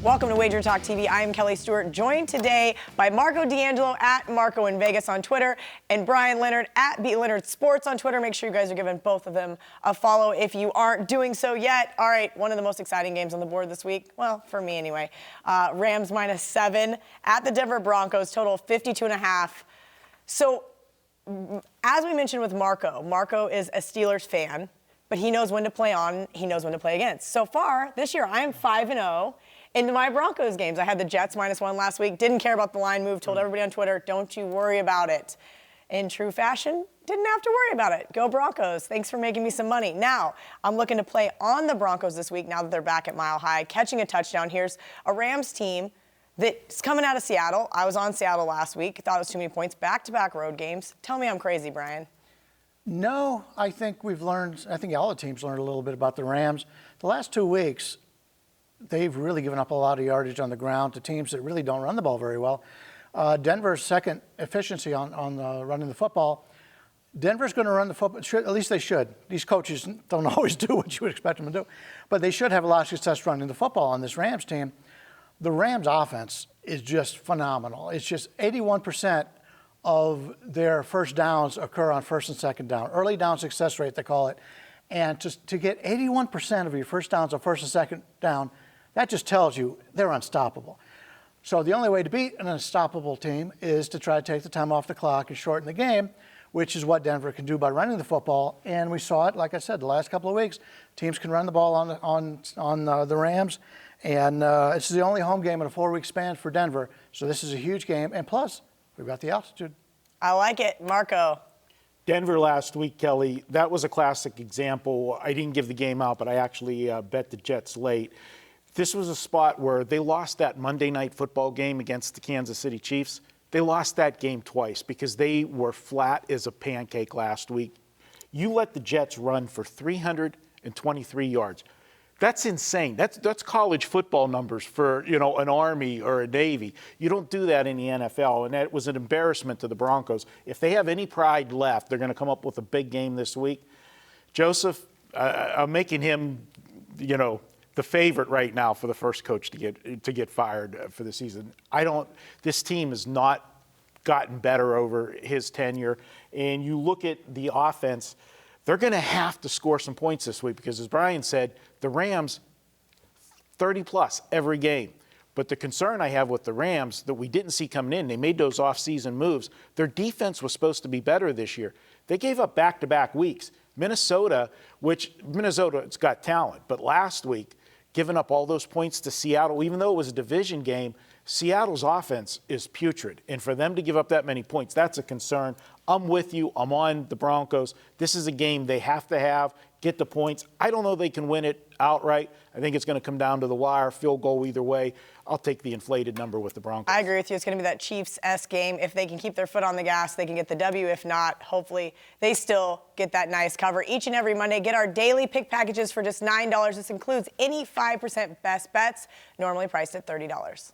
Welcome to WagerTalk TV. I am Kelly Stewart, joined today by Marco D'Angelo at Marco in Vegas on Twitter and Brian Leonard at B. Leonard Sports on Twitter. Make sure you guys are giving both of them a follow if you aren't doing so yet. All right, one of the most exciting games on the board this week, well, for me anyway. Rams -7 at the Denver Broncos, total 52.5. So, as we mentioned with Marco is a Steelers fan, but he knows when to play on, he knows when to play against. So far, this year, I am 5-0 into my Broncos games. I had the Jets -1 last week, didn't care about the line move, told everybody on Twitter, don't you worry about it. In true fashion, didn't have to worry about it. Go Broncos. Thanks for making me some money. Now, I'm looking to play on the Broncos this week now that they're back at Mile High, catching a touchdown. Here's a Rams team that's coming out of Seattle. I was on Seattle last week. Thought it was too many points. Back-to-back road games. Tell me I'm crazy, Brian. No, I think all the teams learned a little bit about the Rams. The last 2 weeks, they've really given up a lot of yardage on the ground to teams that really don't run the ball very well. Denver's second efficiency on running the football. Denver's going to run the football. At least they should. These coaches don't always do what you would expect them to do. But they should have a lot of success running the football on this Rams team. The Rams offense is just phenomenal. It's just 81% of their first downs occur on first and second down. Early down success rate, they call it. And to get 81% of your first downs on first and second down, that just tells you they're unstoppable. So the only way to beat an unstoppable team is to try to take the time off the clock and shorten the game, which is what Denver can do by running the football. And we saw it, like I said, the last couple of weeks. Teams can run the ball on the Rams. And it's the only home game in a 4-week span for Denver. So this is a huge game. And plus, we've got the altitude. I like it. Marco. Denver last week, Kelly, that was a classic example. I didn't give the game out, but I actually bet the Jets late. This was a spot where they lost that Monday Night Football game against the Kansas City Chiefs. They lost that game twice because they were flat as a pancake last week. You let the Jets run for 323 yards. That's insane. That's college football numbers for, an Army or a Navy. You don't do that in the NFL, and that was an embarrassment to the Broncos. If they have any pride left, they're going to come up with a big game this week. Joseph, I'm making him, the favorite right now for the first coach to get fired for the season. This team has not gotten better over his tenure, and you look at the offense. They're going to have to score some points this week because, as Brian said, the Rams, 30-plus every game. But the concern I have with the Rams that we didn't see coming in, they made those off-season moves. Their defense was supposed to be better this year. They gave up back-to-back weeks. Minnesota's got talent, but last week, giving up all those points to Seattle, even though it was a division game, Seattle's offense is putrid. And for them to give up that many points, that's a concern. I'm with you. I'm on the Broncos. This is a game they have to get the points. I don't know they can win it outright. I think it's going to come down to the wire, field goal either way. I'll take the inflated number with the Broncos. I agree with you. It's going to be that Chiefs-esque game. If they can keep their foot on the gas, they can get the W. If not, hopefully they still get that nice cover. Each and every Monday, get our daily pick packages for just $9. This includes any 5% best bets, normally priced at $30.